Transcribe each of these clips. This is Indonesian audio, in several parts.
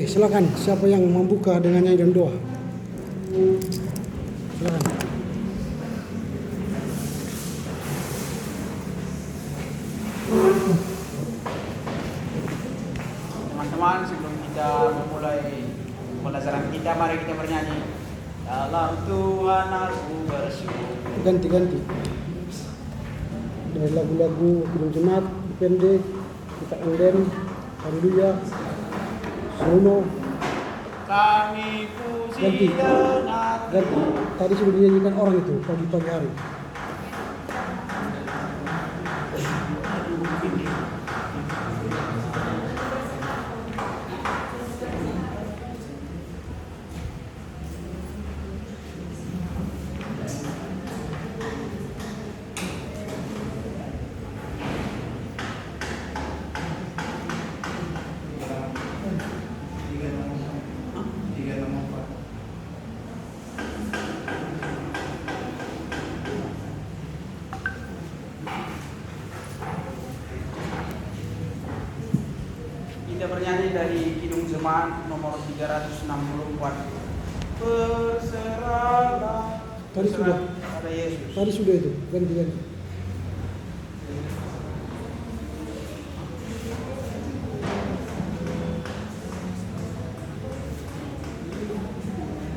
Silakan, siapa yang membuka dengan nyanyi dan doa? Silakan. Teman-teman, sebelum kita memulai pelajaran kita, mari kita bernyanyi. Dalam Tuhan aku bersyukur. Ganti-ganti. Dari lagu-lagu Kidung Jemaat, pendek, kita enden, Haleluya, Solo, Kami puji ganti. dan Ganti. Tadi sudah dinyanyikan orang itu pagi-pagi hari. kita bernyanyi dari Kidung Jemaat nomor 364. Berserahlah Tadi sudah. pada Yesus. Tadi sudah itu, ganti-ganti.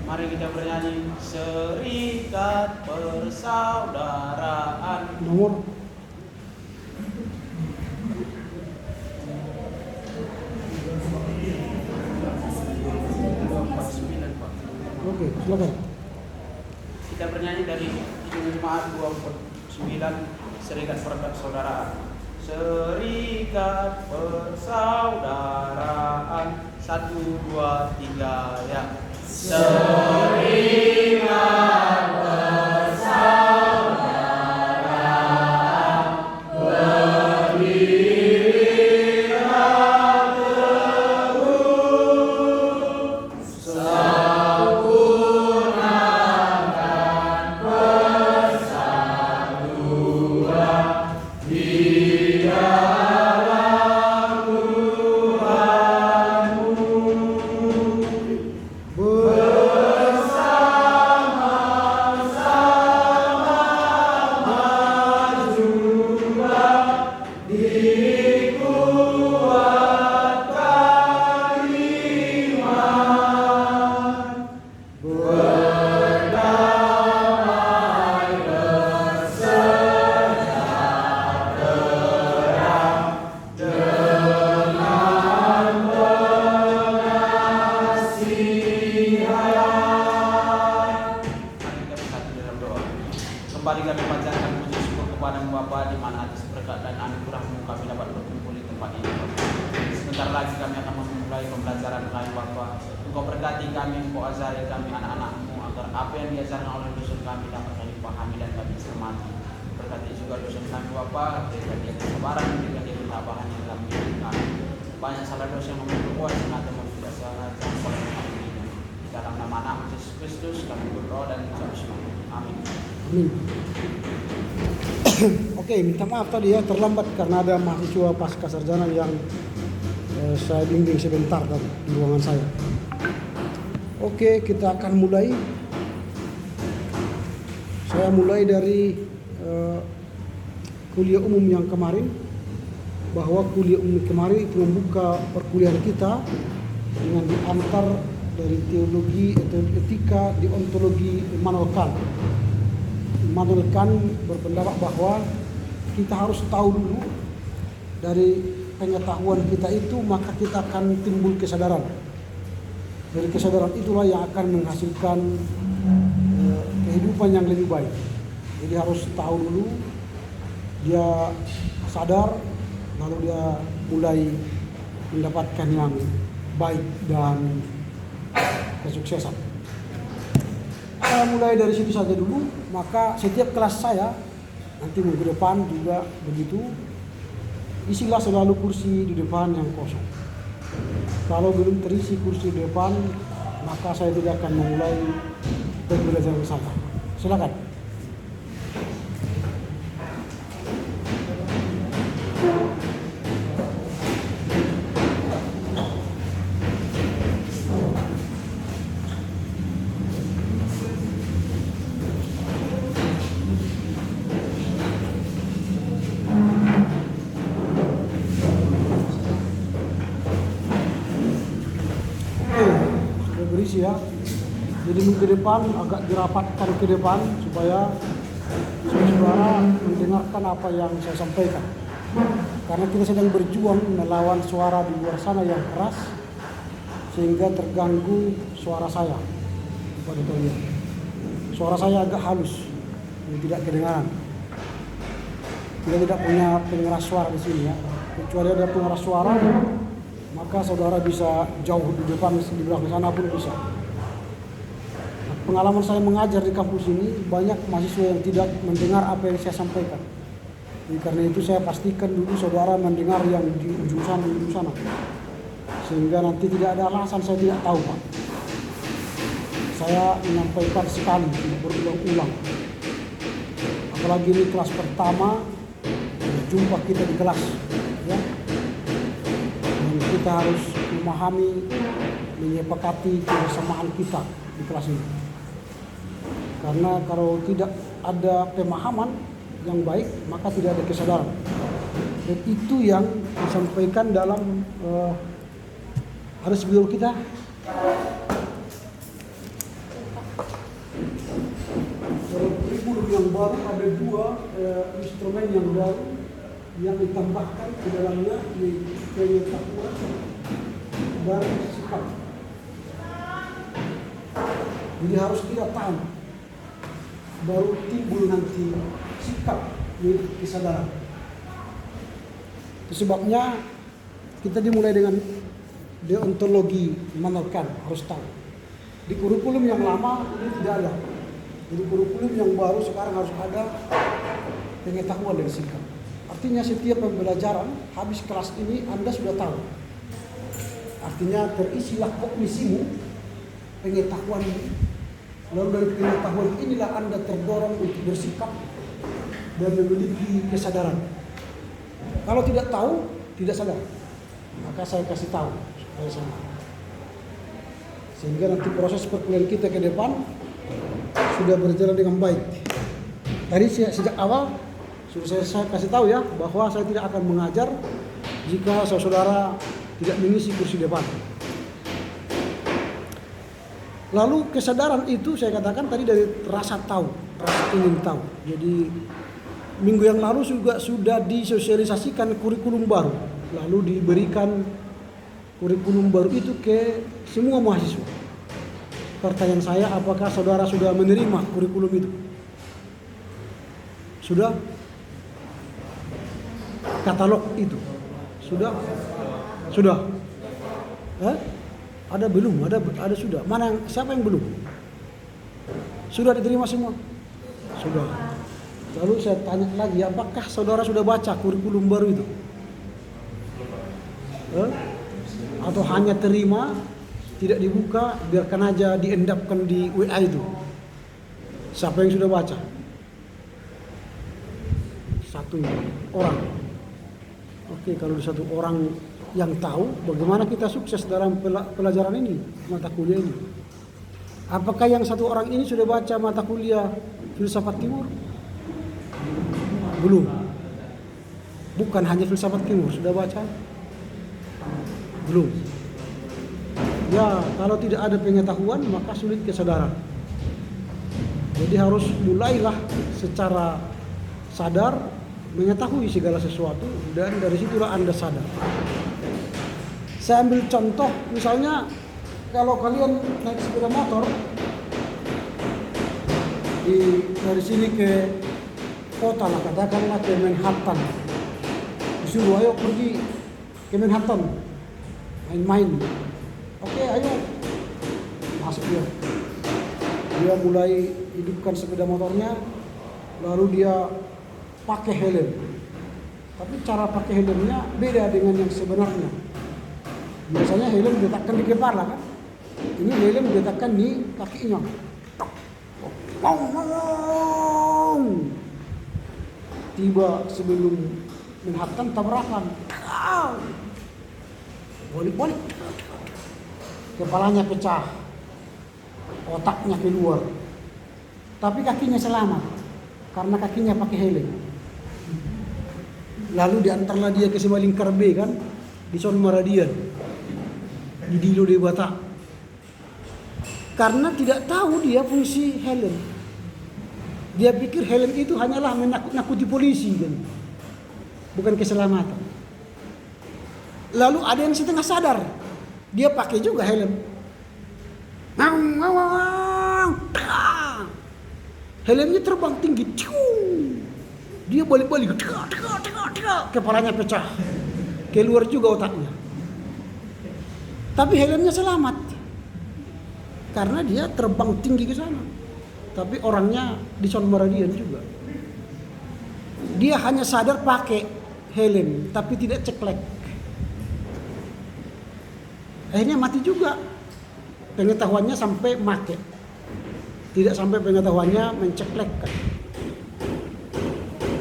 Mari kita bernyanyi serikat persaudaraan. Nomor Oke, silakan. Kita bernyanyi dari Jemaat 29 Serikat Persaudaraan. Serikat persaudaraan 1, 2, 3 ya. Serikat persaudaraan berdirilah teguh sempurnakan persatuan di dalam Tuhanmu. Bersama-sama majulah dikuatkan iman. Berdamai bersejahtera dengan pengasihan. Mari kita bersatu dalam doa. Kembali kami panjatkan puji syukur kepada-Mu Bapa, di mana atas berkat dan anugerah-Mu kami dapat berkumpul di tempat ini, Bapa. Sebentar lagi kami akan memulai pembelajaran lain, Bapa. Engkau berkati kami, Engkau azari kami anak-anak-Mu, agar apa yang diajarkan oleh dosen kami dapat kami pahami dan kami cermati. Berkati juga dosen kami, Bapa, berikan dia kesabaran, berikan dia ketabahan yang dalam diri kami. Banyak salah dosa yang memperkuat sengaja tidak sengaja oleh kami. Di dalam nama anak Yesus Kristus kami berdoa dan mengucap syukur. Amin. Amin. Oke, minta maaf tadi ya terlambat karena ada mahasiswa pasca sarjana yang saya bimbing sebentar tadi di ruangan saya. Oke, kita akan mulai. Saya mulai dari kuliah umum yang kemarin, bahwa kuliah umum kemarin itu membuka perkuliahan kita dengan diantar dari teologi atau etika, deontologi Immanuel Kant. Immanuel Kant berpendapat bahwa kita harus tahu dulu dari pengetahuan kita itu, maka kita akan timbul kesadaran. Dari kesadaran itulah yang akan menghasilkan kehidupan yang lebih baik. Jadi harus tahu dulu, dia sadar, lalu dia mulai mendapatkan yang baik dan kesuksesan. Saya mulai dari situ saja dulu, maka setiap kelas saya nanti minggu depan juga begitu, isilah selalu kursi di depan yang kosong. Kalau belum terisi kursi di depan, maka saya tidak akan memulai pembelajaran saya. Silakan. berisi ya. Jadi minggu depan agak dirapatkan ke depan supaya saudara mendengarkan apa yang saya sampaikan. Karena kita sedang berjuang melawan suara di luar sana yang keras sehingga terganggu suara saya kepada kalian. Suara saya agak halus, tidak kedengaran. Kita tidak punya pengeras suara di sini ya. Kecuali ada pengeras suara, maka saudara bisa jauh di depan, di belakang sana pun bisa. Nah, pengalaman saya mengajar di kampus ini, banyak mahasiswa yang tidak mendengar apa yang saya sampaikan. Jadi, karena itu saya pastikan dulu saudara mendengar yang di ujung sana. Sehingga nanti tidak ada alasan saya tidak tahu, Pak. Saya menyampaikan sekali, tidak berulang-ulang. Apalagi ini kelas pertama, berjumpa kita di kelas, ya. Dan kita harus memahami, menyepakati kebersamaan kita di kelas ini. Karena kalau tidak ada pemahaman yang baik, maka tidak ada kesadaran. Dan itu yang disampaikan dalam harus video kita. Kurikulum yang baru ada 2 instrumen yang baru yang ditambahkan ke dalamnya, yaitu pengetahuan dan sikap. Jadi harus kita tahu, baru timbul nanti sikap, yaitu kesadaran. Itu sebabnya kita dimulai dengan deontologi menekan, harus tahu. Di kurikulum yang lama ini tidak ada. Jadi kurikulum yang baru sekarang harus ada pengetahuan dan sikap. Artinya setiap pembelajaran habis kelas ini Anda sudah tahu. Artinya terisilah kognisimu, pengetahuan ini. Lalu dari pengetahuan inilah Anda terdorong untuk bersikap dan memiliki kesadaran. Kalau tidak tahu, tidak sadar. Maka saya kasih tahu supaya sama. Sehingga nanti proses perkuliahan kita ke depan sudah berjalan dengan baik. Tadi sejak awal sudah saya kasih tahu ya, bahwa saya tidak akan mengajar jika saudara tidak mengisi kursi depan. Lalu kesadaran itu saya katakan tadi dari rasa tahu, rasa ingin tahu. Jadi minggu yang lalu juga sudah disosialisasikan kurikulum baru. Lalu diberikan kurikulum baru itu ke semua mahasiswa. Pertanyaan saya, apakah saudara sudah menerima kurikulum itu? Sudah? Katalog itu? Sudah? Sudah? Ada belum? Ada sudah? Mana yang, siapa yang belum? Sudah diterima semua? Sudah. Lalu saya tanya lagi, apakah saudara sudah baca kurikulum baru itu? Atau hanya terima, tidak dibuka, biarkan aja diendapkan di WA itu? Siapa yang sudah baca? 1 orang. Oke, kalau 1 orang yang tahu, bagaimana kita sukses dalam pelajaran ini, mata kuliah ini? Apakah yang 1 orang ini sudah baca mata kuliah filsafat timur? Belum. Bukan hanya filsafat timur, sudah baca? Belum. Ya, kalau tidak ada pengetahuan maka sulit kesadaran. Jadi harus mulailah secara sadar mengetahui segala sesuatu, dan dari situlah Anda sadar. Saya ambil contoh, misalnya kalau kalian naik sepeda motor dari sini ke kota lah, katakanlah ke Manhattan, disuruh ayo pergi ke Manhattan main-main. Oke, ayo masuk dia mulai hidupkan sepeda motornya, lalu dia pakai helm. Tapi cara pakai helmnya beda dengan yang sebenarnya. Biasanya helm diletakkan di kepala kan, ini helm diletakkan di kakinya. Tiba sebelum Manhattan tabrakan, balik-balik, kepalanya pecah, otaknya keluar, tapi kakinya selamat karena kakinya pakai helm. Lalu diantarlah dia ke Simalingkar B kan, di Son Maradian, di Dilo de Batak. Karena tidak tahu dia fungsi helm. Dia pikir helm itu hanyalah menakut-nakuti polisi kan. Bukan keselamatan. Lalu ada yang setengah sadar. Dia pakai juga helm. Helmnya terbang tinggi. Dia balik-balik. Kepalanya pecah. Keluar juga otaknya. Tapi helmnya selamat. Karena dia terbang tinggi ke sana. Tapi orangnya di Son Maradian juga. Dia hanya sadar pakai helm, tapi tidak ceklek. Akhirnya mati juga. Pengetahuannya sampai make. Tidak sampai pengetahuannya menceklekkan.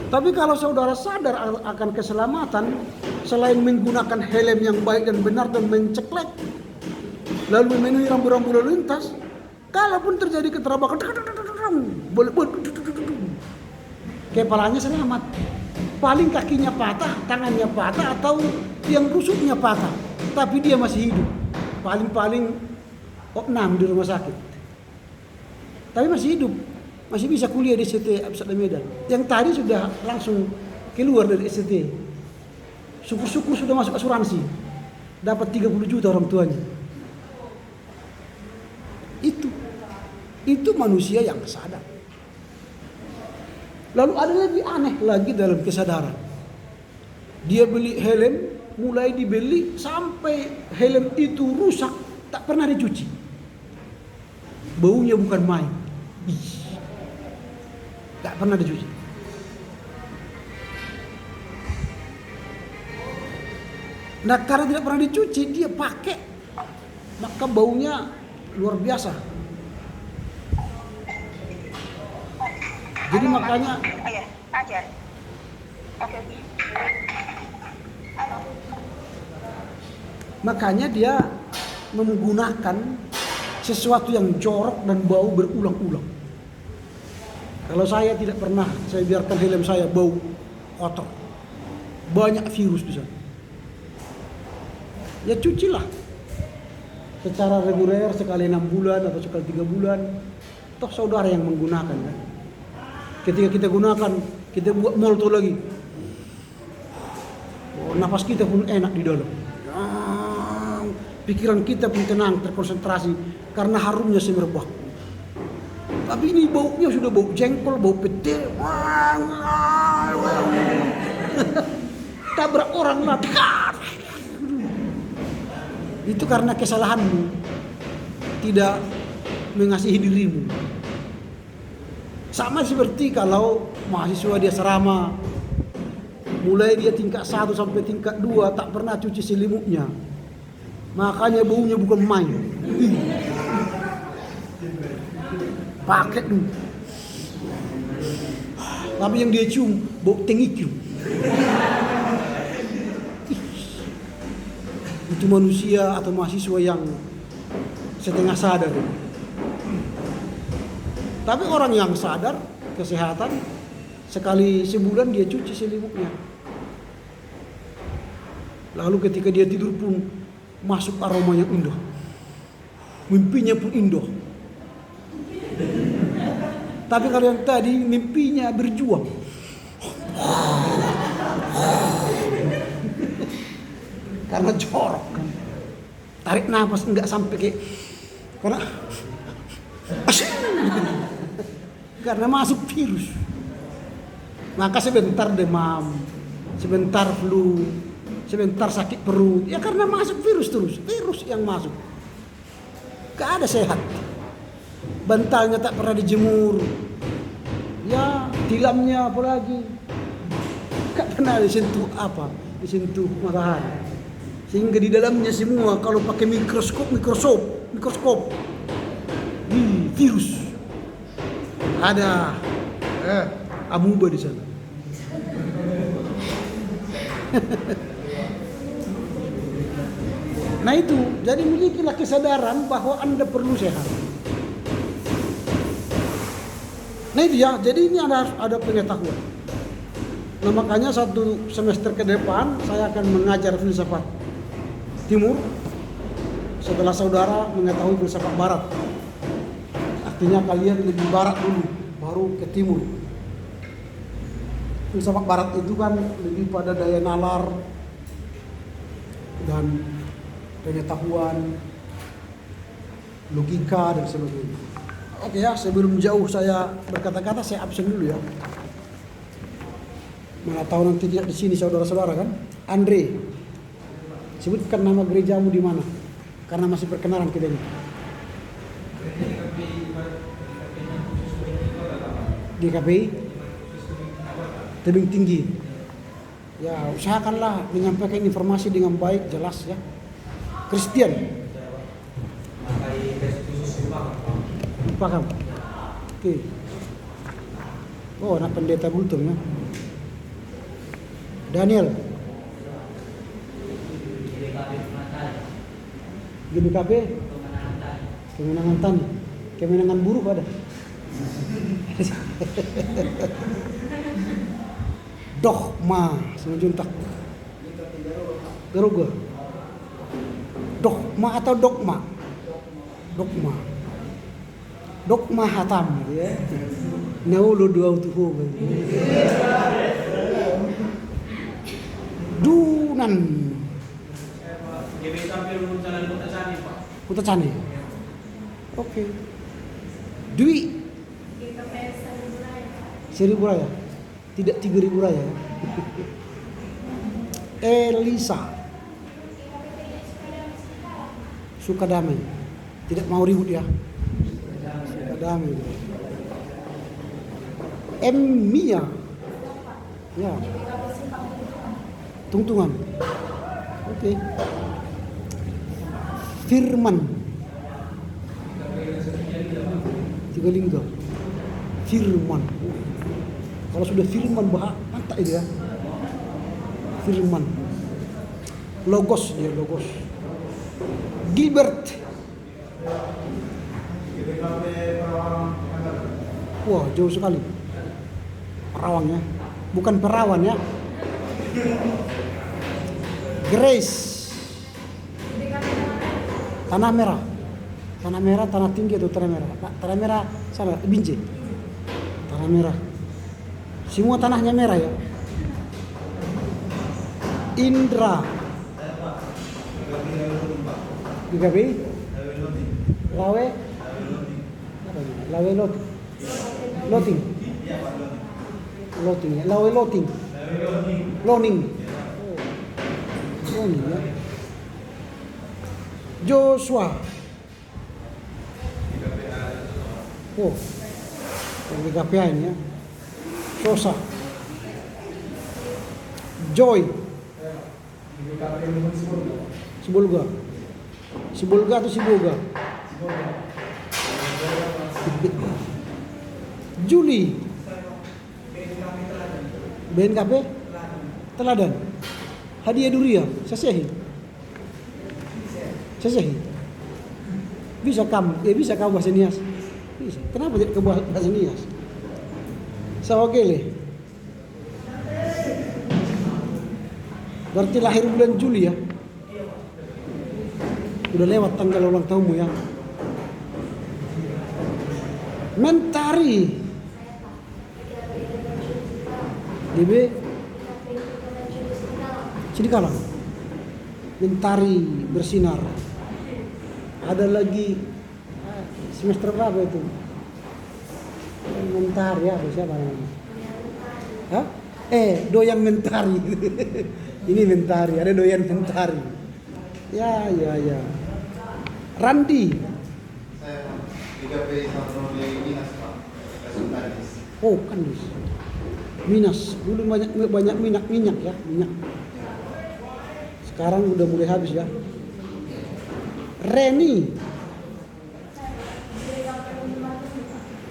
Tapi kalau saudara sadar akan keselamatan, selain menggunakan helm yang baik dan benar dan menceklek, lalu memenuhi rambu-rambu lalu lintas, kalaupun terjadi keterabatan, kepalanya selamat. Paling kakinya patah, tangannya patah, atau yang rusuknya patah, tapi dia masih hidup. Paling-paling opnam di rumah sakit, tapi masih hidup, masih bisa kuliah di SCT Absat Medan. Yang tadi sudah langsung keluar dari SCT, syukur-syukur sudah masuk asuransi, dapat 30 juta orang tuanya. Itu manusia yang sadar. Lalu ada lebih aneh lagi dalam kesadaran. Dia beli helm, mulai dibeli sampai helm itu rusak, tak pernah dicuci. Baunya bukan main. Tak pernah dicuci. Nah, karena tidak pernah dicuci, dia pakai, maka baunya luar biasa. Jadi makanya makanya dia menggunakan sesuatu yang jorok dan bau berulang-ulang. Kalau saya tidak pernah, saya biarkan helm saya bau kotor. Banyak virus di sana. Ya cucilah. Secara reguler sekali 6 bulan atau sekali 3 bulan. Toh saudara yang menggunakan kan. Ketika kita gunakan, kita buat molto lagi. Oh, napas kita pun enak di dalam. Pikiran kita pun tenang, terkonsentrasi karena harumnya semerbak. Tapi ini baunya sudah bau jengkol, bau petir. Tabrak orang lah. Itu karena kesalahanmu, tidak mengasihi dirimu. Sama seperti kalau mahasiswa dia serama, mulai dia tingkat 1 sampai tingkat 2 tak pernah cuci selimutnya. Makanya baunya bukan main. Pakai dulu. Tapi yang dia cium bau tengikiu. Itu manusia atau mahasiswa yang setengah sadar. Tapi orang yang sadar kesehatan, sekali sebulan dia cuci selimutnya. Lalu ketika dia tidur pun masuk aroma yang indah. Mimpinya pun indah. Tapi kalau yang tadi mimpinya berjuang. Karena jorok kan. Tarik nafas enggak sampai kayak karena masuk virus. Maka sebentar demam, sebentar flu, sebentar sakit perut. Ya karena masuk virus terus. Virus yang masuk. Gak ada sehat. Bantalnya tak pernah dijemur. Ya tilamnya apalagi. Gak pernah disentuh disentuh matahari. Sehingga di dalamnya semua kalau pakai mikroskop virus. Ada amuba di sana. Nah itu, jadi milikilah kesadaran bahwa Anda perlu sehat. Nah itu ya, jadi ini ada pengetahuan. Nah makanya 1 semester ke depan saya akan mengajar filsafat Timur setelah saudara mengetahui filsafat Barat. Artinya kalian lebih barat dulu, baru ke timur. Filsafat barat itu kan lebih pada daya nalar dan pengetahuan, logika dan sebagainya. Oke ya, sebelum jauh saya berkata-kata, saya absen dulu ya. Mana tahu nanti tidak di sini saudara-saudara kan? Andre, sebutkan nama gerejamu di mana? Karena masih perkenalan kita ini. Di KPI Tebing Tinggi. Ya, usahakanlah menyampaikan informasi dengan baik, jelas ya. Kristen. Paham? Oke. Oh, anak pendeta Bultung ya. Daniel. GBKP. Kemenangan tani. Kemenangan buruh ada. Dogma senjuntak. Garuga. Dogma atau dogma? Dogma. Dogma hatam ya. Naulu dua tuhu. Dunan. Kota Cani. Oke. Dwi. 1.000 raya. Tidak 3.000 raya. Elisa. Suka damai. Tidak mau ribut ya. Suka damai. Mia. Ya. Tungtungan. Oke. Firman. Tiga lingga. Firman. Kalau sudah firman mantap itu ya. Firman. Logos dia, logos. Gilbert. Wah, jauh sekali. Perawang ya. Bukan perawan ya. Grace. Tanah Merah. Tanah Merah, Tanah Tinggi atau Tanah Merah? Tanah Merah salah, Binjai. Tanah Merah. Semua tanahnya merah ya. Indra. GKPI. Lawe. Lawe Loting. Loting ya. Lawe Loting. Loning. Loning ya. Joshua. Oh. Yang GKPI ini ya. Sosa. Joy. Sibulga. Sibulga atau Sibolga? Juli. BNKP Teladan. Hadiah Duria. Sasehi. Bisa kamu bahasa Nias? Bisa. Kenapa tidak ke bahasa Nias? Sawagele. Berarti lahir bulan Juli ya. Udah lewat tanggal ulang tahunmu ya. Mentari. DB Sidikalang. Mentari bersinar. Ada lagi semester berapa itu? Mentari ya, siapa namanya? Hah? Doyan Mentari. Ini Mentari, ada doyan Mentari. Ya. Randi. Saya 3P Satroli Minas Pak. Oh, Kandis. Minas. Dulu banyak minyak ya, minyak. Sekarang udah mulai habis ya. Reni.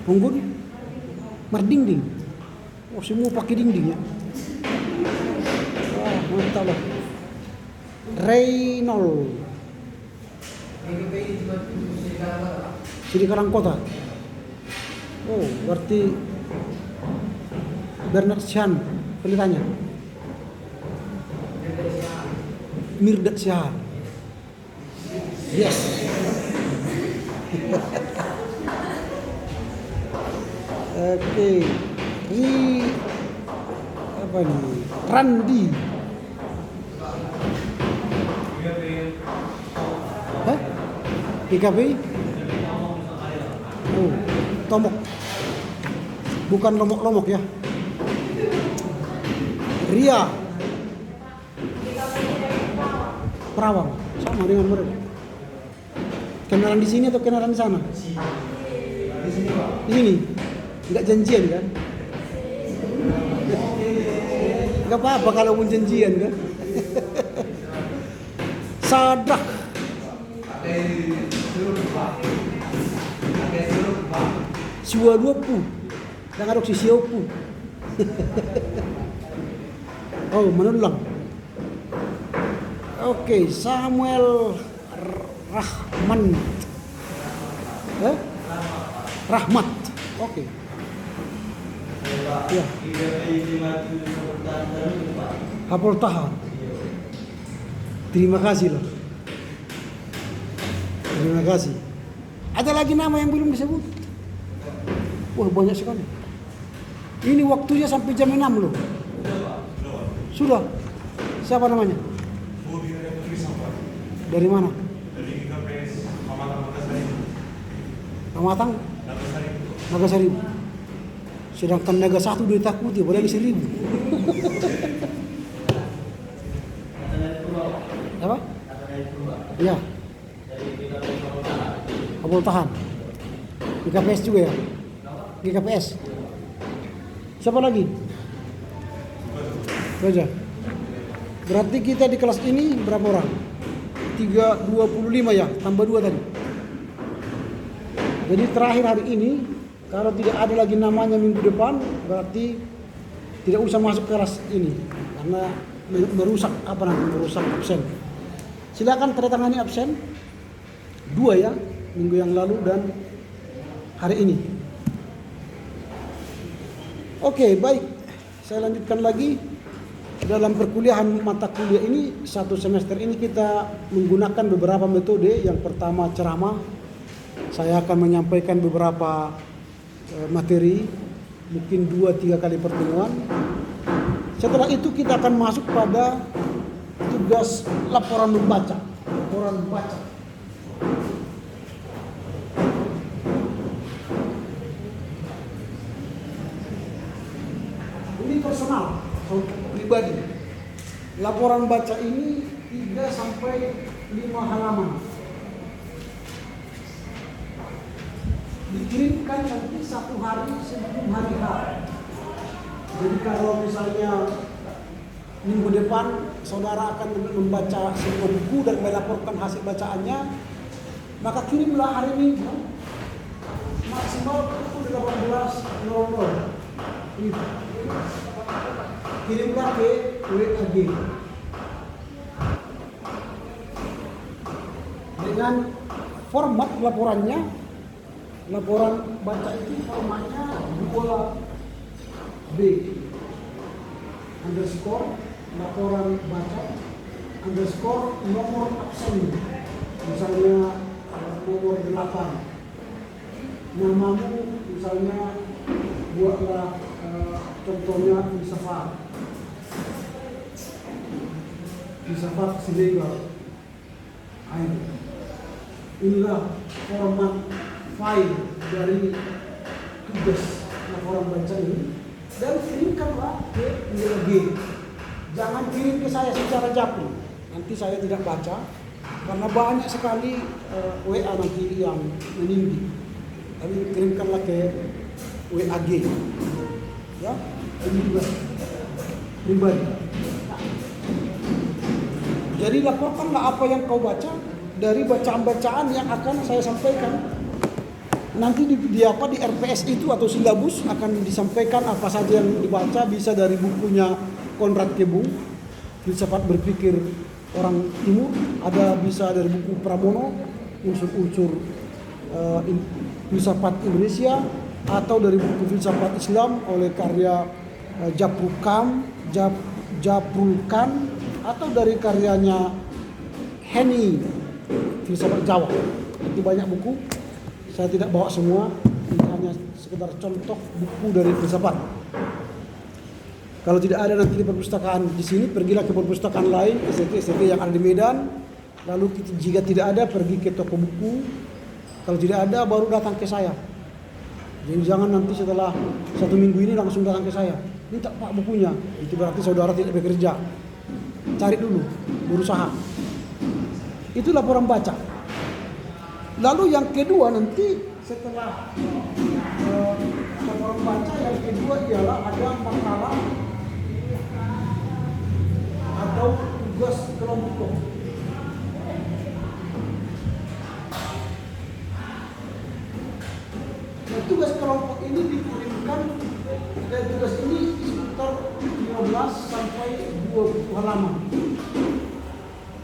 Punggun. Mardingding. Oh, semua pakai dinding ya. Wah, mantap lah. Reynold. Sidikalang Kota. Oh, berarti Bernard Sihan pelitanya. Mirdad Sihan. Yes. Oke. Ini apa nih? Randi. Hah? IKP? Oh, Tomok. Bukan lomok-lomok ya. Ria. Perawang. Sama dengan mereka. Kenalan di sini atau kenalan di sana? Di sini. Enggak janjian kan? Enggak apa-apa kalau pun janjian kan? Sadrak. Siwa 20. Dan adopsi siopu. Oh, menulang. Oke, Samuel Rahman. Rahmat. Oke. Ya. Hapol tahan. Terima kasih loh. Terima kasih. Ada lagi nama yang belum disebut? Wah, banyak sekali. Ini waktunya sampai jam 6 loh. Sudah. Siapa namanya? Dari mana? Dari KPS Nagasari. Pamatang? Nagasari. Sedangkan Naga 1 ditakuti, padahal 1000. Apa? Iya. Kabul tahan. GKPS juga ya? GKPS. Siapa lagi? Raja. Berarti kita di kelas ini berapa orang? 325 ya, tambah 2 tadi. Jadi terakhir hari ini, kalau tidak ada lagi namanya minggu depan, berarti tidak usah masuk ke kelas ini karena merusak merusak absen. Silakan tanda tangani absen 2 ya, minggu yang lalu dan hari ini. Oke, baik. Saya lanjutkan lagi. Dalam perkuliahan mata kuliah ini, 1 semester ini kita menggunakan beberapa metode. Yang pertama ceramah. Saya akan menyampaikan beberapa materi, mungkin 2-3 kali pertemuan. Setelah itu kita akan masuk pada tugas laporan membaca. Laporan membaca. Ini personal, pribadi. Laporan baca ini 3-5 halaman. Dikirimkan nanti 1 hari sebelum hari H. Jadi kalau misalnya minggu depan saudara akan membaca sebuah buku dan melaporkan hasil bacaannya, maka kirimlah hari Minggu maksimal pukul 18.00. Kirimlah ke WAG dengan format laporannya. Laporan baca itu formatnya 2B underscore laporan baca underscore nomor absen, misalnya nomor 8, namamu misalnya buatlah contohnya filsafat Silegal. Inilah format file dari tugas laporan baca ini dan kirimkanlah ke WAG. Jangan kirim ke saya secara japri, nanti saya tidak baca karena banyak sekali WA nanti yang meninggi. Tapi kirimkanlah ke WAG, ya, ini juga pribadi. Jadi laporkanlah apa yang kau baca dari bacaan-bacaan yang akan saya sampaikan. Nanti di RPS itu atau silabus akan disampaikan apa saja yang dibaca, bisa dari bukunya Konrad Kebung, Filsafat Berpikir Orang Timur, ada bisa dari buku Pramono, Unsur-unsur Filsafat Indonesia, atau dari buku Filsafat Islam oleh karya Japrul Khan, atau dari karyanya Henny, Filsafat Jawa. Itu banyak buku. Saya tidak bawa semua, ini hanya sekedar contoh buku dari filsafat. Kalau tidak ada nanti di perpustakaan di sini, pergilah ke perpustakaan lain, ST yang ada di Medan. Lalu jika tidak ada, pergi ke toko buku. Kalau tidak ada, baru datang ke saya. Jadi jangan nanti setelah 1 minggu ini langsung datang ke saya. Minta Pak bukunya. Itu berarti saudara tidak bekerja. Cari dulu, berusaha. Itu laporan baca. Lalu yang kedua nanti setelah laporan baca, yang kedua ialah ada makalah atau tugas kelompok. Tugas kelompok ini dikirimkan, dan tugas ini sekitar 15 sampai 20 halaman,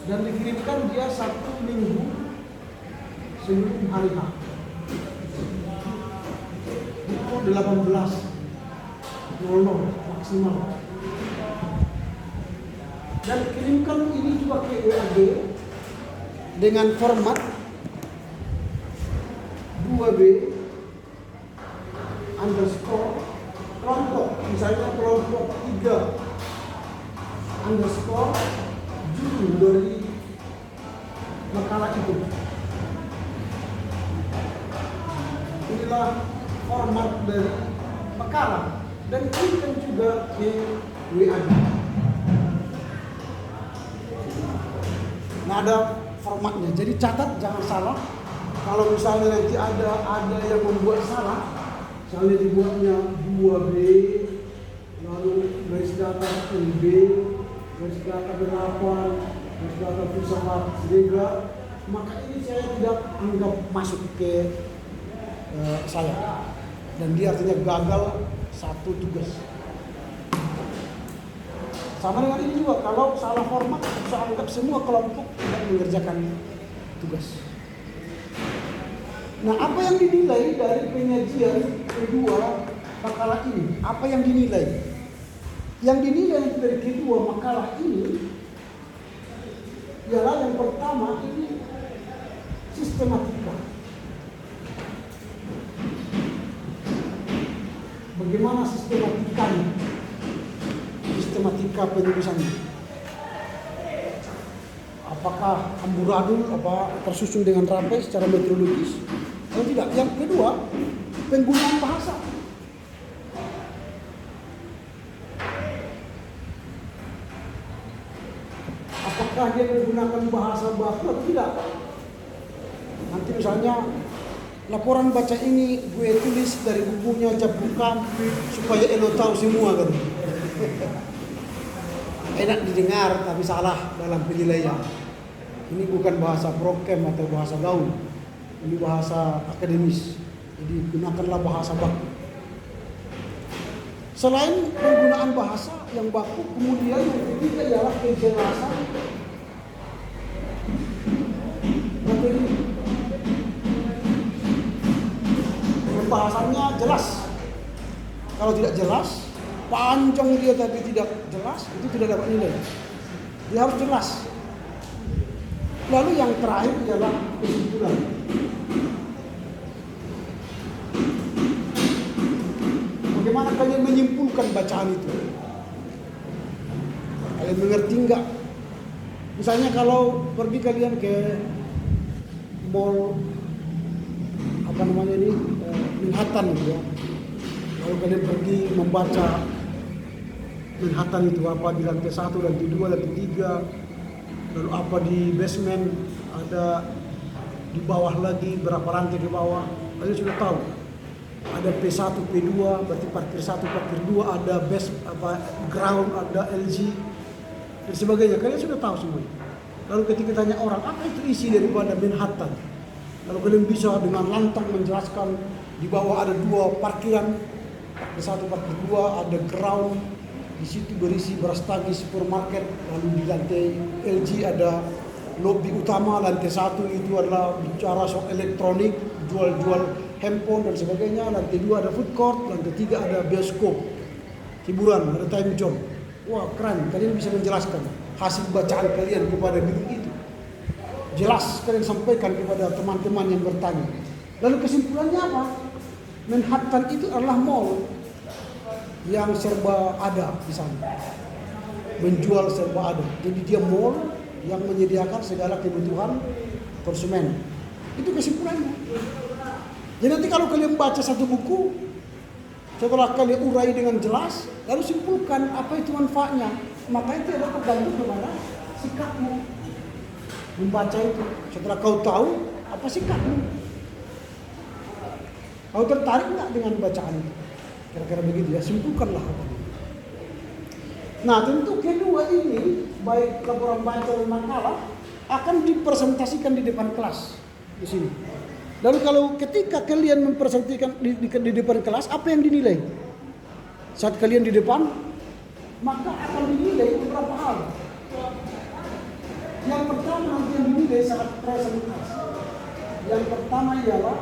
dan dikirimkan dia 1 minggu sebelum hari H. Pukul 18.00 maksimal. Dan kirimkan ini juga ke WAG dengan format 2B underscore kelompok, misalnya kelompok 3 underscore judul dari makalah itu. Inilah format dari makalah, dan kirimkan juga ke WA. Nah, ada formatnya, jadi catat jangan salah. Kalau misalnya nanti ada yang membuat salah, misalnya dibuatnya 2B, lalu garis data LB, garis data 8, garis data filsafat Srega, maka ini saya tidak anggap masuk ke saya, dan dia artinya gagal satu tugas. Sama dengan ini juga, kalau salah format, saya anggap semua kelompok tidak mengerjakan tugas. Nah, apa yang dinilai dari penyajian kedua makalah ini? Apa yang dinilai? Yang dinilai dari kedua makalah ini ialah yang pertama ini sistematika. Bagaimana sistematikanya? Sistematika penulisannya. Apakah amburadul, tersusun dengan rapi secara metodologis? Atau tidak? Yang kedua, penggunaan bahasa. Apakah dia menggunakan bahasa baku atau tidak? Nanti misalnya laporan baca ini gue tulis dari bukunya Capukan supaya Elo tahu semua kan. Enak didengar tapi salah dalam penilaian. Ini bukan bahasa prokem atau bahasa gaul. Ini bahasa akademis. Jadi gunakanlah bahasa baku. Selain penggunaan bahasa yang baku, kemudian yang ketiga ialah kejelasan materi. Pembahasannya jelas. Kalau tidak jelas, panjang dia tapi tidak jelas, itu tidak dapat nilai. Dia harus jelas. Lalu yang terakhir ialah kesimpulan. Bagaimana kalian menyimpulkan bacaan itu? Kalian mengerti enggak? Misalnya kalau pergi kalian ke mall Manhattan gitu ya. Lalu kalian pergi membaca Manhattan itu apa di lantai 1, lantai 2, lantai 3, lalu apa di basement, ada di bawah lagi berapa rantai di bawah. Kalian sudah tahu. Ada P1, P2, berarti parkir 1, parkir 2, ada ground, ada LG dan sebagainya. Kalian sudah tahu semuanya. Lalu ketika tanya orang, apa itu isi daripada Manhattan? Lalu kalian bisa dengan lantang menjelaskan di bawah ada 2 parkiran, parkir 1, parkir 2, ada ground, di situ berisi beras tagi supermarket, lalu di lantai LG ada lobi utama, lantai 1 itu adalah bicara soal elektronik, jual-jual handphone dan sebagainya, lantai 2 ada food court, lantai 3 ada bioskop, hiburan, ada time zone. Wah keren, kalian bisa menjelaskan hasil bacaan kalian kepada gedung itu. Jelas kalian sampaikan kepada teman-teman yang bertanya. Lalu kesimpulannya apa? Manhattan itu adalah mall yang serba ada di sana, menjual serba ada. Jadi dia mall yang menyediakan segala kebutuhan konsumen. Itu kesimpulannya. Jadi nanti kalau kalian baca satu buku, setelah kalian urai dengan jelas, lalu simpulkan apa itu manfaatnya. Maka itu adalah tergantung kepada sikapmu membaca itu. Setelah kau tahu, apa sikapmu? Kau tertarik nggak dengan bacaan itu? Kira-kira begitu ya, simpulkanlah. Nah tentu kedua ini, baik laporan baca dan makalah, akan dipresentasikan di depan kelas di sini. Lalu kalau ketika kalian mempresentasikan di depan kelas, apa yang dinilai? Saat kalian di depan, maka akan dinilai beberapa hal. Yang pertama nanti yang dinilai saat presentasi. Yang pertama ialah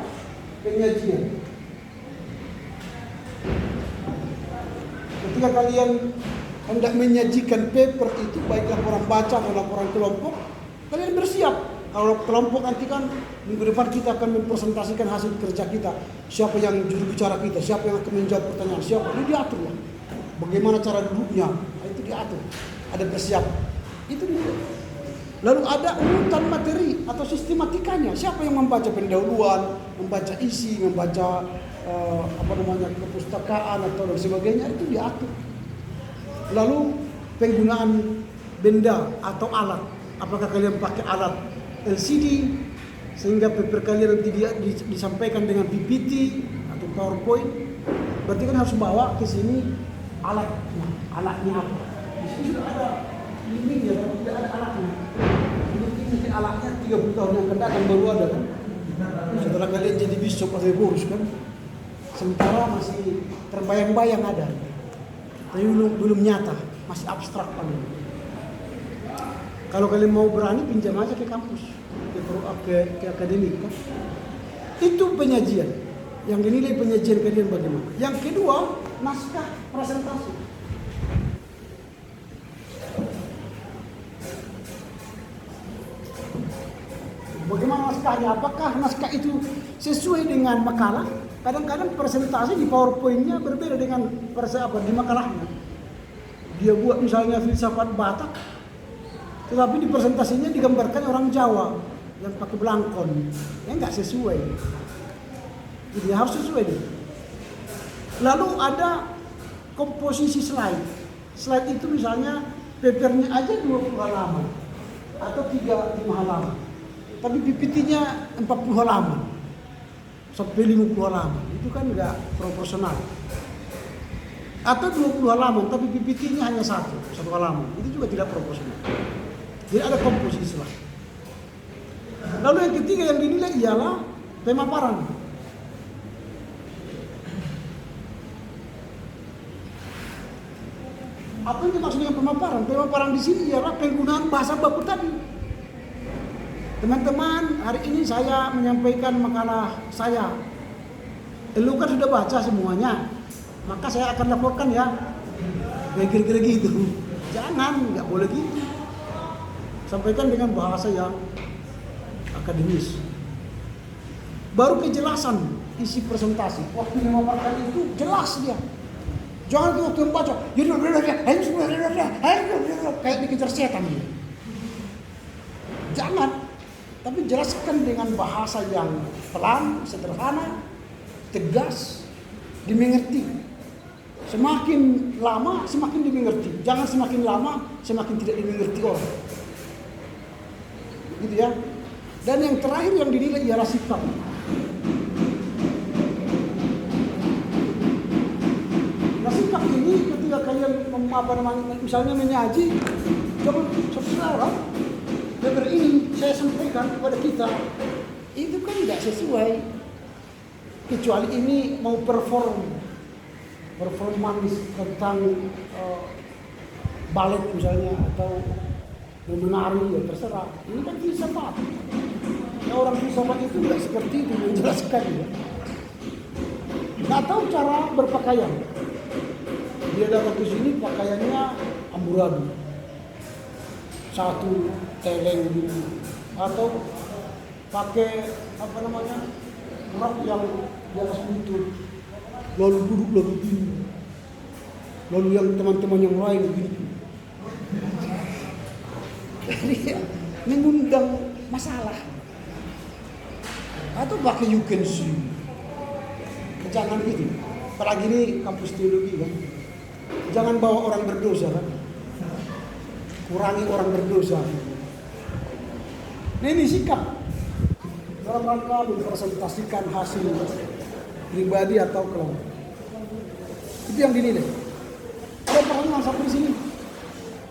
penyajian. Ketika kalian hendak menyajikan paper itu, baik laporan baca atau laporan kelompok, kalian bersiap. Kalau kelompok nanti kan minggu depan kita akan mempresentasikan hasil kerja kita. Siapa yang juru bicara kita, siapa yang akan menjawab pertanyaan, siapa. Ini diatur lah. Bagaimana cara duduknya, itu diatur. Ada bersiap. Itu dia. Lalu ada urutan materi atau sistematikanya. Siapa yang membaca pendahuluan, membaca isi, membaca kepustakaan atau dan sebagainya, itu diatur. Lalu penggunaan benda atau alat. Apakah kalian pakai alat LCD sehingga paper kalian nanti disampaikan dengan PPT atau PowerPoint? Berarti kan harus bawa ke sini alatnya. Alatnya apa? Di sini sudah ada linknya, tapi tidak ada alatnya. Ini alatnya 30 tahun yang akan datang baru ada kan? Setelah kalian jadi bishop atau gurus kan? Sementara masih terbayang-bayang ada. Tapi belum nyata, masih abstrak kan. Kalau kalian mau berani, pinjam aja ke kampus, ke akademik kan. Itu penyajian. Yang dinilai penyajian kalian bagaimana. Yang kedua, naskah presentasi. Bagaimana naskahnya? Apakah naskah itu sesuai dengan makalah? Kadang-kadang presentasi di PowerPoint-nya berbeda dengan di makalahnya. Dia buat misalnya filsafat Batak, tetapi di presentasinya digambarkan orang Jawa yang pakai belangkon. Ya nggak sesuai. Jadi harus sesuai nih. Lalu ada komposisi slide. Slide itu misalnya papernya aja 20 halaman atau 35 halaman. Tapi PPT-nya 40 halaman sampai 50 halaman. Itu kan nggak proporsional. Atau 20 halaman tapi PPT-nya hanya satu halaman. Itu juga tidak proporsional. Jadi ada komposisi lah. Lalu yang ketiga yang dinilai ialah pemaparan. Apa yang dimaksud dengan pemaparan? Pemaparan di sini ialah penggunaan bahasa baku tadi. Teman-teman, hari ini saya menyampaikan makalah saya. Lu kan sudah baca semuanya, maka saya akan laporkan ya. Kira-kira gitu. Jangan, nggak boleh gitu. Sampaikan dengan bahasa yang akademis. Baru kejelasan isi presentasi. Waktu memaparkan itu jelas dia. Jangan waktu membaca, kayak dikejar setan dia. Jangan. Tapi jelaskan dengan bahasa yang pelan, sederhana, tegas, dimengerti. Semakin lama, semakin dimengerti. Jangan semakin lama, semakin tidak dimengerti orang. Gitu ya. Dan yang terakhir yang dinilai ialah sikap. Nah sikap ini ketika kalian misalnya menyaji, coba saudara, paper ini saya sampaikan kepada kita, itu kan tidak sesuai. Kecuali ini mau performance tentang balet misalnya atau menari, ya terserah. Ini kan filsafat. Ya, orang filsafat itu tidak seperti itu menjelaskan ya. Nggak tahu cara berpakaian. Dia datang ke sini pakaiannya amburadul, satu teleng gitu, atau pakai rok yang di atas lutut, lalu duduk lalu gini, lalu yang teman-teman yang lain begini. Jadi mengundang masalah. Atau pakai you can see. Jangan gitu. Apalagi ini kampus teologi kan. Jangan bawa orang berdosa kan. Kurangi orang berdosa. Nah, ini sikap dalam rangka mempresentasikan hasil pribadi atau kelompok. Itu yang dinilai. Ada pertanyaan sampai di sini.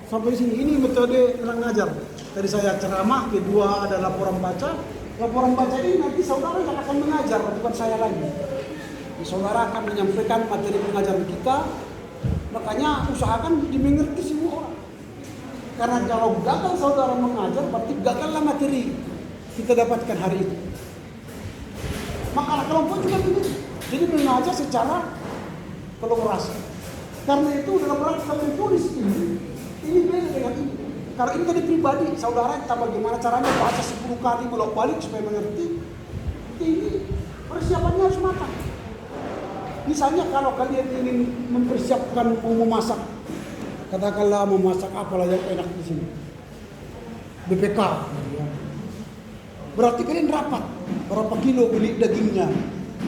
Sampai di sini. Ini metode terang ngajar. Tadi saya ceramah, kedua ada laporan baca. Laporan baca ini nanti saudara yang akan mengajar, bukan saya lagi. Saudara akan menyampaikan materi pengajaran kita. Makanya usahakan dimengerti semua orang. Karena kalau gagal saudara mengajar, berarti gagallah materi kita dapatkan hari itu. Makalah kelompok juga begitu. Jadi mengajar secara kolaborasi. Karena itu dalam rangka menulis ini beda dengan ini. Kalau ini tadi pribadi, saudara kita bagaimana caranya baca 10 kali bolak-balik supaya mengerti. Ini persiapannya harus matang. Misalnya kalau kalian ingin mempersiapkan mau memasak, katakanlah memasak apalah yang enak di sini, BPK, berarti kalian rapat berapa kilo beli dagingnya,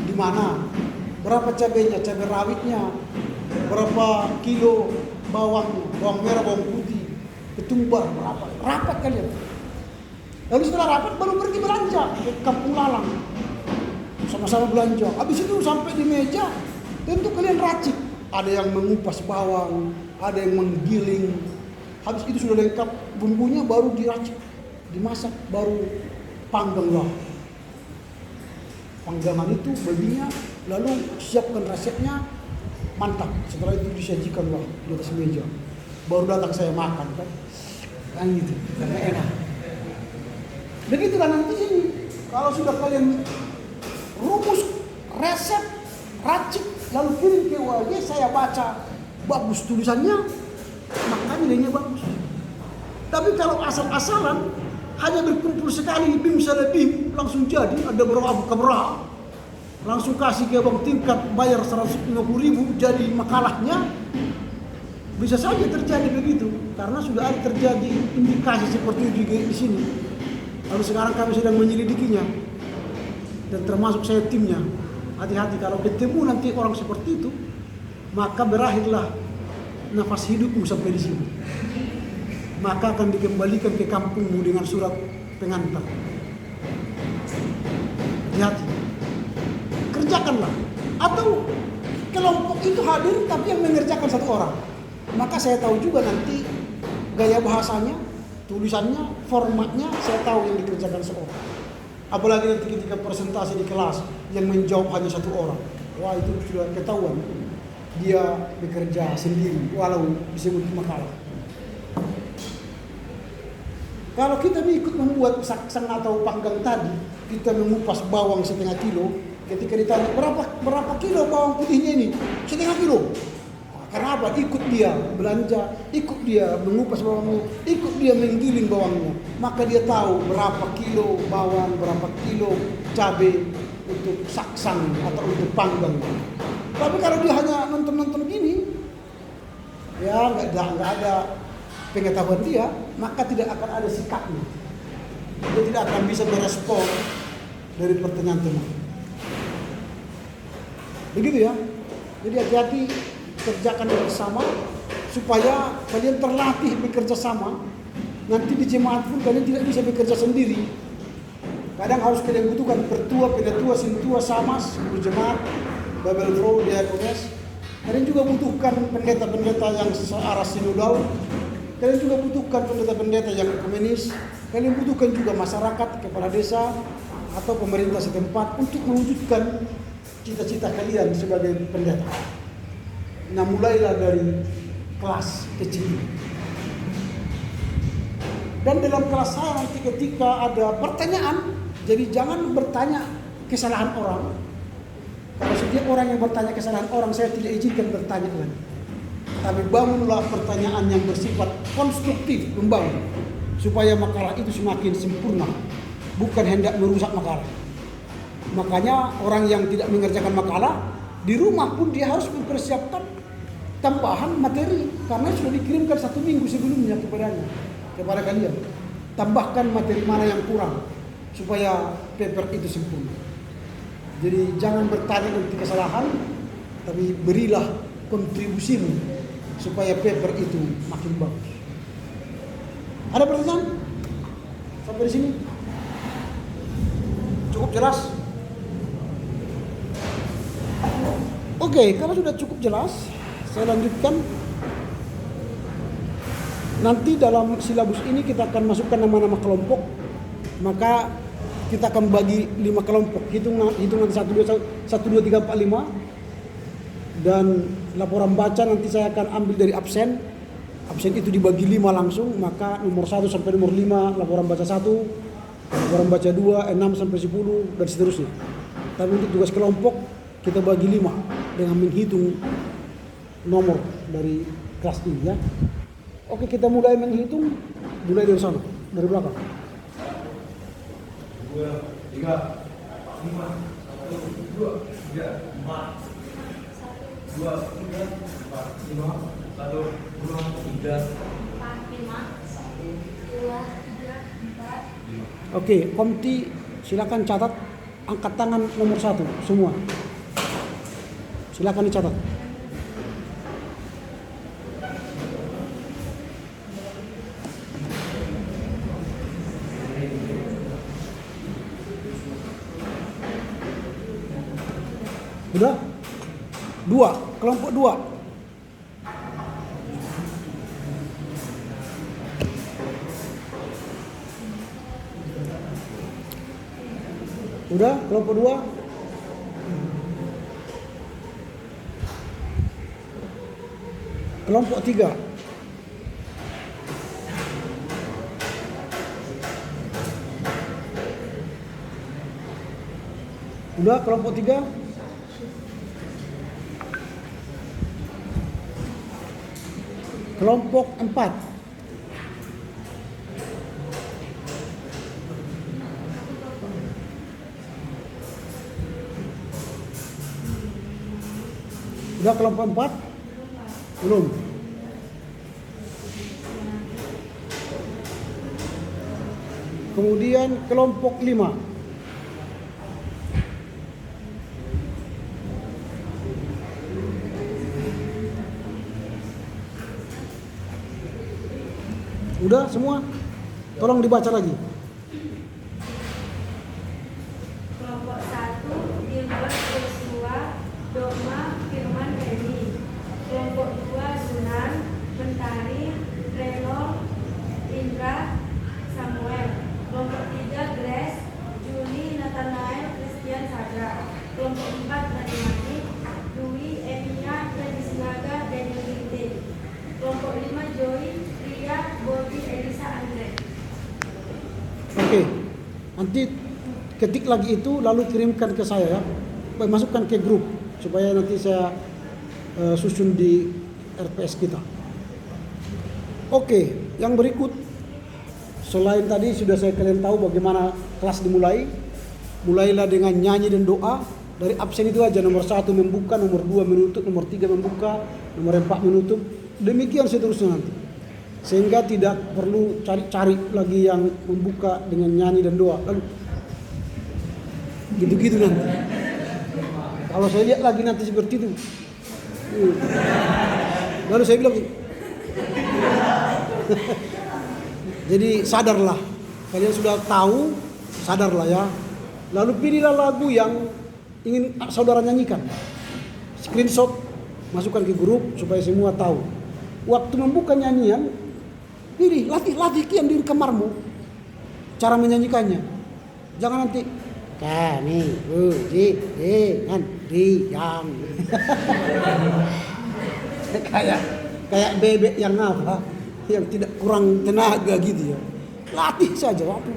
di mana, berapa cabenya, cabai rawitnya, berapa kilo bawangnya, bawang merah, bawang putih, ketumbar, berapa, rapat kalian. Lalu setelah rapat baru pergi belanja ke Kampung Lalang, sama-sama belanja. Habis itu sampai di meja, tentu kalian racik. Ada yang mengupas bawang, ada yang menggiling. Habis itu sudah lengkap bumbunya, baru diracik, dimasak, baru pangganglah. Panggangan itu babinya, lalu siapkan resepnya, mantap. Setelah itu disajikanlah di atas meja. Baru datang saya makan kan gitu, karena enak. Begitulah nanti ini. Kalau sudah kalian rumus resep, racik, lalu kirim ke UAG, saya baca bagus tulisannya, maka nilainya bagus. Tapi kalau asal-asalan, hanya berkumpul sekali, bim salah bim, langsung jadi, ada berapa keberapa, langsung kasih ke abang tingkat, bayar 150.000, jadi makalahnya, bisa saja terjadi begitu, karena sudah ada terjadi indikasi seperti itu di sini. Lalu sekarang kami sedang menyelidikinya, dan termasuk saya timnya. Hati-hati kalau ketemu nanti orang seperti itu, maka berakhirlah nafas hidupmu sampai di sini. Maka akan dikembalikan ke kampungmu dengan surat pengantar. Hati-hati. Kerjakanlah. Atau kelompok itu hadir tapi yang mengerjakan satu orang. Maka saya tahu juga nanti gaya bahasanya, tulisannya, formatnya, saya tahu yang dikerjakan seorang. Apalagi nanti ketika presentasi di kelas yang menjawab hanya satu orang. Wah, itu sudah ketahuan. Dia bekerja sendiri walau disebut makalah. Kalau kita ikut membuat saksang atau panggang tadi, kita mengupas bawang 1/2 kilo, ketika ditanya berapa kilo bawang putihnya ini? 1/2 kilo. Karena apa? Ikut dia belanja, ikut dia mengupas bawangnya, ikut dia menggiling bawangnya. Maka dia tahu berapa kilo bawang, berapa kilo cabai untuk saksang atau untuk panggang. Tapi kalau dia hanya nonton-nonton gini, ya nggak ada pengetahuan dia, maka tidak akan ada sikapnya. Dia tidak akan bisa merespon dari pertanyaan teman. Begitu ya. Jadi hati-hati, kerjakan bersama supaya kalian terlatih bekerja sama. Nanti di jemaat pun kalian tidak bisa bekerja sendiri. Kadang harus kalian butuhkan pertua, penatua, sintua, samas, guru jemaat, Bible Pro, diakones. Kalian juga butuhkan pendeta-pendeta yang searah sinodal. Kalian juga butuhkan pendeta-pendeta yang ekumenis. Kalian butuhkan juga masyarakat, kepala desa atau pemerintah setempat untuk mewujudkan cita-cita kalian sebagai pendeta. Nah, mulailah dari kelas kecil. Dan dalam kelas saya nanti ketika ada pertanyaan, jadi jangan bertanya kesalahan orang. Kalau setiap orang yang bertanya kesalahan orang, saya tidak izinkan bertanya lagi. Tapi bangunlah pertanyaan yang bersifat konstruktif, membangun, supaya makalah itu semakin sempurna, bukan hendak merusak makalah. Makanya orang yang tidak mengerjakan makalah Di rumah pun dia harus mempersiapkan tambahan materi karena sudah dikirimkan 1 minggu sebelumnya kepada kalian. Tambahkan materi mana yang kurang supaya paper itu sempurna. Jadi jangan bertanya nanti kesalahan, tapi berilah kontribusimu supaya paper itu makin bagus. Ada pertanyaan? Sampai di sini? Cukup jelas? Oke, kalau sudah cukup jelas, saya lanjutkan. Nanti dalam silabus ini kita akan masukkan nama-nama kelompok. Maka kita akan bagi 5 kelompok. Hitungan 1, 2, 3, 4, 5. Dan laporan baca nanti saya akan ambil dari absen. Absen itu dibagi 5 langsung. Maka nomor 1 sampai nomor 5 laporan baca 1, laporan baca 2, 6 sampai 10 dan seterusnya. Tapi untuk tugas kelompok kita bagi 5 dengan menghitung nomor dari kelas ini ya. Oke, kita mulai menghitung. Mulai dari sana, dari belakang. 2, 3, 5, 1, 2, 3, 4, 2, 3, 4, 5, 1, 2, 3, 4, 5, 1, 2, 3, 4. Oke, Komti silakan catat angkat tangan nomor 1 semua. Silakan dicatat. Udah? 2, kelompok 2. Udah, kelompok 2. Kelompok 3. Udah, kelompok 3. Kelompok 4. Udah, kelompok 4? Belum. Kemudian kelompok 5. Udah semua? Tolong dibaca lagi. Kelompok 1, Gilbert Joshua, Doma, Firman Reni. Kelompok 2, Sunan, Mentari, Reno, Indra, Samuel. Kelompok 3, Grace, Juli, Nathanael, Christian, Sadra. Kelompok 4, Nadimati, Dwi, Emilia, Freddy Sinaga, Daniel Ginting. Kelompok 5, Joy, Ria, Bodi, Elisa, Andre. Oke. Nanti ketik lagi itu lalu kirimkan ke saya ya. Masukkan ke grup supaya nanti saya susun di RPS kita. Oke, yang berikut selain tadi sudah saya kalian tahu bagaimana kelas dimulai. Mulailah dengan nyanyi dan doa. Dari absen itu aja, nomor 1 membuka, nomor 2 menutup, nomor 3 membuka, nomor 4 menutup. Demikian seterusnya nanti. Sehingga tidak perlu cari-cari lagi yang membuka dengan nyanyi dan doa. Lalu gitu-gitu nanti. Kalau saya lihat lagi nanti seperti itu. Lalu saya bilang jadi sadarlah. Kalian sudah tahu, sadarlah ya. Lalu pilihlah lagu yang ingin saudara nyanyikan. Screenshot, masukkan ke grup supaya semua tahu. Waktu membuka nyanyian, pilih, latih kian di kamarmu cara menyanyikannya. Jangan nanti kami puji dengan riang. kayak bebek yang apa? Yang tidak kurang tenaga gitu ya. Latih saja waktu.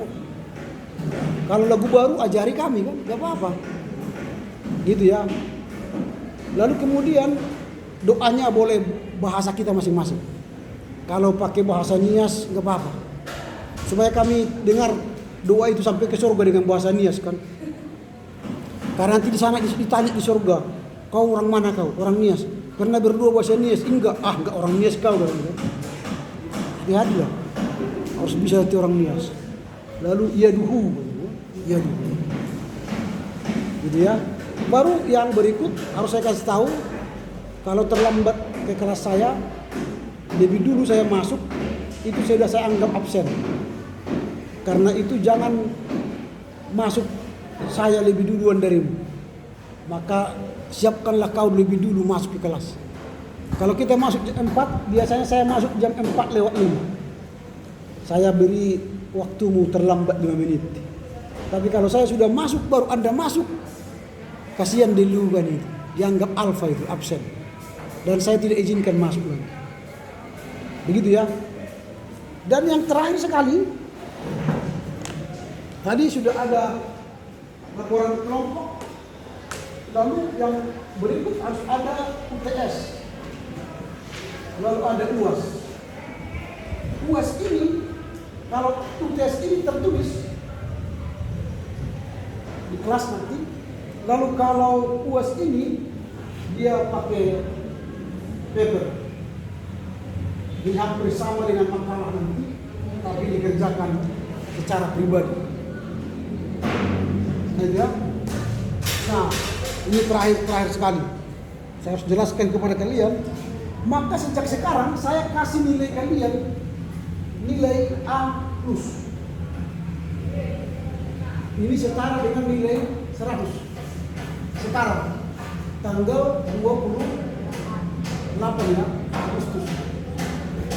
Kalau lagu baru ajari kami kan, gak apa-apa. Gitu ya. Lalu kemudian doanya boleh bahasa kita masing-masing. Kalau pakai bahasa Nias gak apa-apa. Supaya kami dengar doa itu sampai ke surga dengan bahasa Nias kan. Karena nanti di sana ditanya di surga, kau orang mana kau? Orang Nias. Karena berdua bahasa Nias. Enggak orang Nias kau. Hati-hati lah. Harus bisa hati orang Nias. Lalu iya duhu. Gitu ya. Baru yang berikut harus saya kasih tahu, kalau terlambat ke kelas saya, lebih dulu saya masuk, itu sudah saya anggap absen. Karena itu jangan masuk saya lebih duluan darimu. Maka siapkanlah kau lebih dulu masuk ke kelas. Kalau kita masuk jam 4, biasanya saya masuk jam 4:05. Saya beri waktumu terlambat 5 menit. Tapi kalau saya sudah masuk baru Anda masuk, kasihan duluan itu. Dianggap alfa itu, absen. Dan saya tidak izinkan masuk lagi. Begitu ya. Dan yang terakhir sekali, tadi sudah ada laporan kelompok. Lalu yang berikut harus ada UTS. Lalu ada UAS. UAS ini, kalau UTS ini tertulis di kelas nanti. Lalu kalau UAS ini dia pakai paper, dia hampir sama dengan makalah nanti, tapi dikerjakan secara pribadi. Nah, ini terakhir sekali. Saya harus jelaskan kepada kalian. Maka sejak sekarang saya kasih nilai kalian nilai A+. Ini setara dengan nilai 100. Sekarang tanggal 28 ya, Agustus.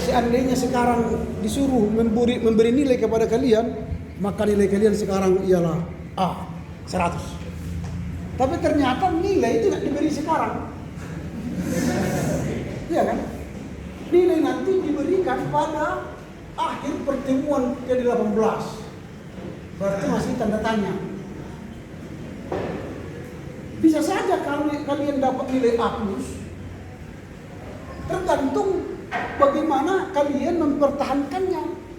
Seandainya sekarang disuruh memberi nilai kepada kalian, maka nilai kalian sekarang ialah A 100. Tapi ternyata nilai itu tidak diberi sekarang. Iya kan? Nilai nanti diberikan pada akhir pertemuan ke-18. Berarti masih tanda tanya. Bisa saja kalau kalian dapat nilai A+, tergantung bagaimana kalian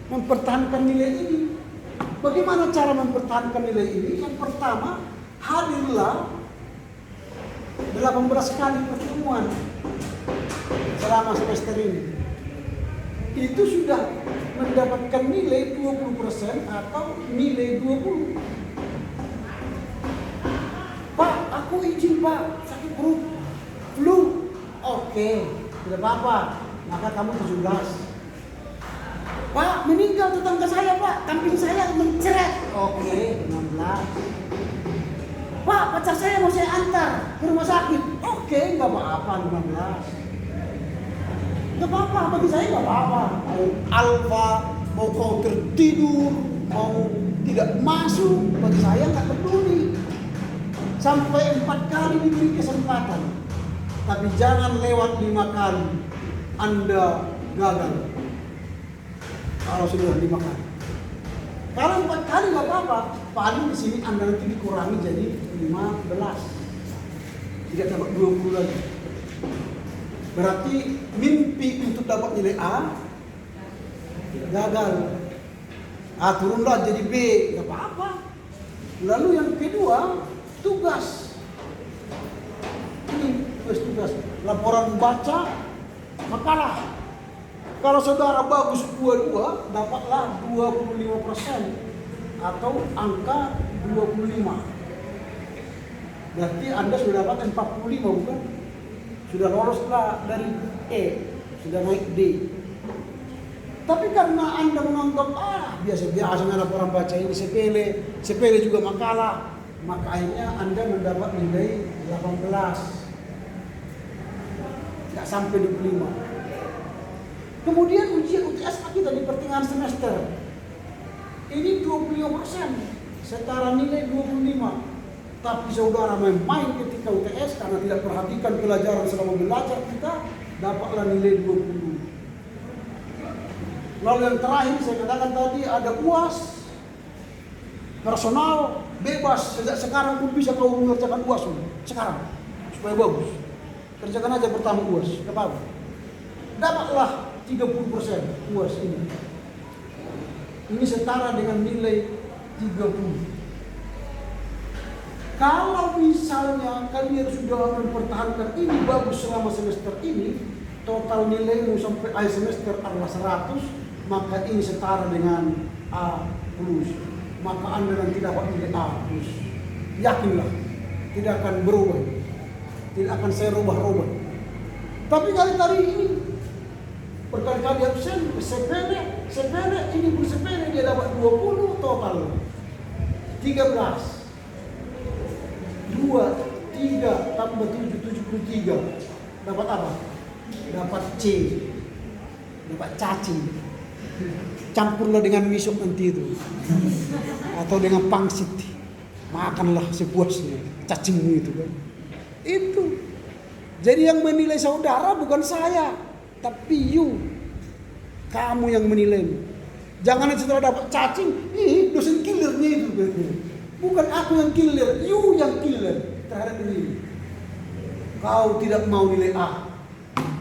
mempertahankan nilai ini. Bagaimana cara mempertahankan nilai ini? Yang pertama, hadirlah 18 kali pertemuan selama semester ini. Itu sudah mendapatkan nilai 20% atau nilai 20. Pak, aku izin Pak, sakit perut, flu. Oke, tidak apa-apa, maka kamu 17. Pak, meninggal tetangga saya Pak, kambing saya mencret. Oke, 16. Pak, pacar saya mau saya antar ke rumah sakit. Oke, nggak apa-apa, 15. Nggak apa-apa, bagi saya nggak apa-apa. Mau alfa, mau kau tertidur, mau tidak masuk, bagi saya nggak peduli. Sampai 4 kali diberi kesempatan. Tapi jangan lewat 5 kali. Anda gagal. Kalau sudah 5 kali. Kalau 4 kali nggak apa-apa. Paling di sini Anda nanti dikurangi jadi 15. Tidak dapat 20 lagi. Berarti mimpi untuk dapat nilai A gagal. Turunlah jadi B, nggak apa-apa. Lalu yang kedua, tugas. Ini tugas. Laporan baca makalah. Kalau saudara bagus 22, dapatlah 25% atau angka 25. Berarti Anda sudah dapat 45 bukan? Sudah loloslah dari E, sudah naik D. Tapi karena Anda menganggap biasa-biasa laporan baca ini sepele juga makalah, maka akhirnya Anda mendapat nilai 18. Tidak sampai 25. Kemudian ujian UTS kita di pertengahan semester. Ini 25%, setara nilai 25. Tapi saudara main ketika UTS karena tidak perhatikan pelajaran selama belajar, kita dapatlah nilai 20. Lalu yang terakhir saya katakan tadi ada UAS. Personal bebas, sejak sekarang pun bisa kau mengerjakan UAS sekarang supaya bagus. Kerjakan aja pertama UAS, apa? Dapatlah 30% UAS ini. Ini setara dengan nilai 30. Kalau misalnya kalian sudah mempertahankan ini bagus selama semester ini, total nilaimu sampai akhir semester adalah 100, maka ini setara dengan A+. Maka Anda nanti dapat nilai A+. Yakinlah, tidak akan berubah. Tidak akan saya rubah-rubah. Tapi kali tadi ini berkali-kali absen, sepele, ini pun sepele, dia dapat 20 total 13. 2, 3 tambah 7, 73. Dapat apa? Dapat C. Dapat cacing. Campurlah dengan misuk nanti itu. Atau dengan pangsit. Makanlah sepuasnya cacingmu itu kan. Itu. Jadi yang menilai saudara bukan saya, tapi you. Kamu yang menilai. Jangan setelah dapat cacing, dosen killernya itu. Bukan aku yang killer, you yang killer terhadap diri. Kau tidak mau nilai A.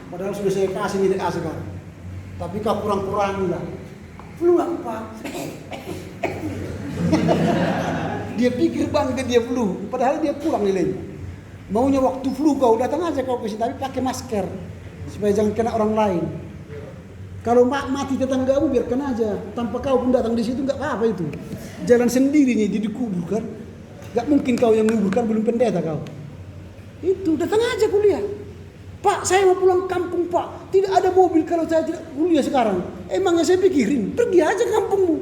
Padahal sudah saya kasih nilai A sekarang. Tapi kau kurang-kurangi lah. Flu apa? Dia pikir bangga dia flu, padahal dia kurang nilainya. Maunya waktu flu kau datang aja kau ke sini, tapi pakai masker supaya jangan kena orang lain. Kalau mati tetanggamu biarkan aja, tanpa kau pun datang di situ nggak apa-apa itu. Jalan sendirinya jadi dikubur kan. Nggak mungkin kau yang menguburkan, belum pendeta kau. Itu datang aja kuliah. Pak, saya mau pulang kampung Pak. Tidak ada mobil kalau saya tidak kuliah sekarang. Emangnya saya pikirin, pergi aja ke kampungmu.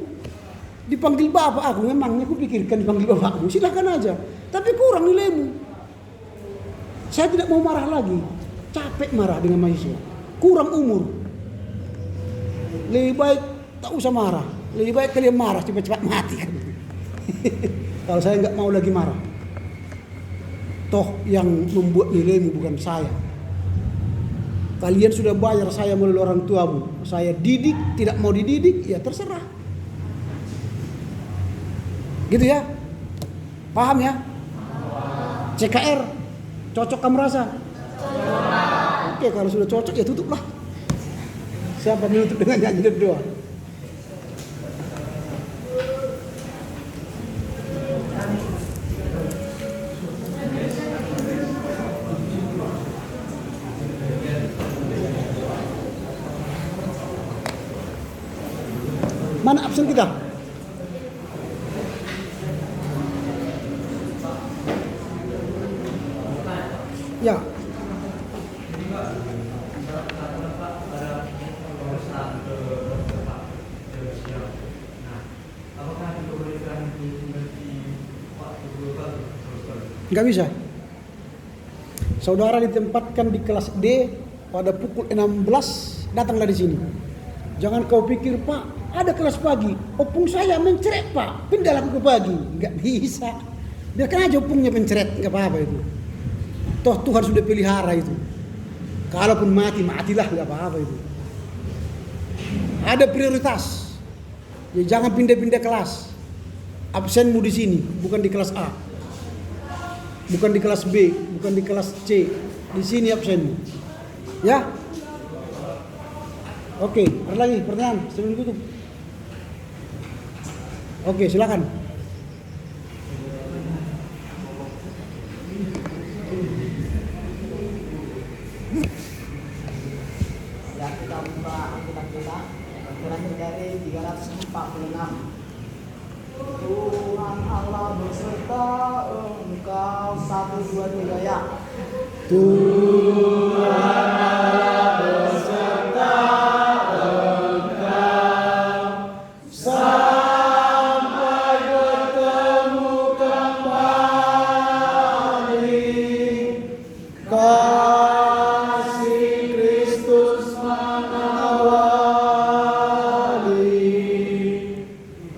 Dipanggil bapak aku, memangnya aku pikirkan dipanggil bapakmu. Silahkan aja. Tapi kurang nilaimu. Saya tidak mau marah lagi. Capek marah dengan mahasiswa. Kurang umur. Lebih baik tak usah marah. Lebih baik kalian marah cepat-cepat mati kan. Kalau saya nggak mau lagi marah. Toh yang membuat nilaimu bukan saya. Kalian sudah bayar saya melalui orang tuamu. Saya didik, tidak mau dididik, ya terserah. Gitu ya? Paham ya? CKR cocok kamu rasa? Oke, kalau sudah cocok ya tutuplah. Siapa menutup dengan nyanyi dan doa? Mana absen kita? Ya. Nggak bisa. Saudara ditempatkan di kelas D pada pukul 16, datanglah di sini. Jangan kau pikir, Pak, ada kelas pagi. Opung saya mencret, Pak. Pindahlah ke pagi. Nggak bisa. Biarkan aja opungnya mencret, nggak apa-apa itu. Toh Tuhan sudah pelihara itu. Kalaupun mati, matilah, nggak apa-apa itu. Ada prioritas. Ya, jangan pindah-pindah kelas. Absenmu di sini, bukan di kelas A. Bukan di kelas B, bukan di kelas C. Di sini absenmu. Ya? Oke, ada lagi pertanyaan sebelum tutup. Oke, silakan. Ya, kita buka angkutan kita. Terakhir dari 346. Tuhan Allah berserta engkau, 1, 2, 3 ya. Tuhan Allah berserta engkau sampai bertemu kembali. Kasih Kristus mengawali.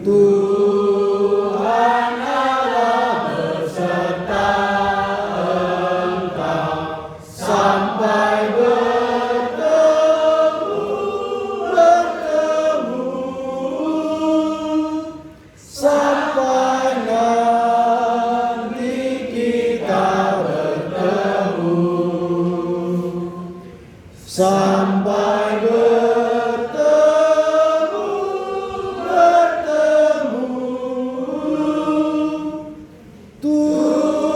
Tuhan Allah berserta engkau sampai bertemu sampai nanti kita bertemu sampai bertemu Tuhan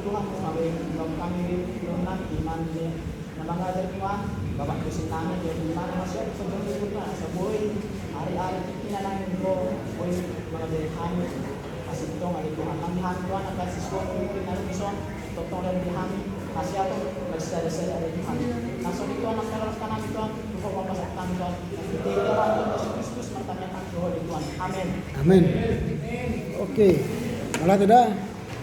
Tuhan kami belum nanti iman dia. Nama ngajar Tuhan, Bapak kesenangan dia di mana masih sebelum Tuhan sebuah hari-hari kita nang bro, boy mengajar kami masih dong ada Tuhan kami Tuhan akan siswa mungkin ada bison totong dan kami masih apa masih ada saya ada Tuhan. Langsung itu anak terus kami Tuhan, Tuhan bapak kami Tuhan. Kita Tuhan Yesus Kristus bertanyakan Tuhan Tuhan. Amin. Amin. Oke. Malah tidak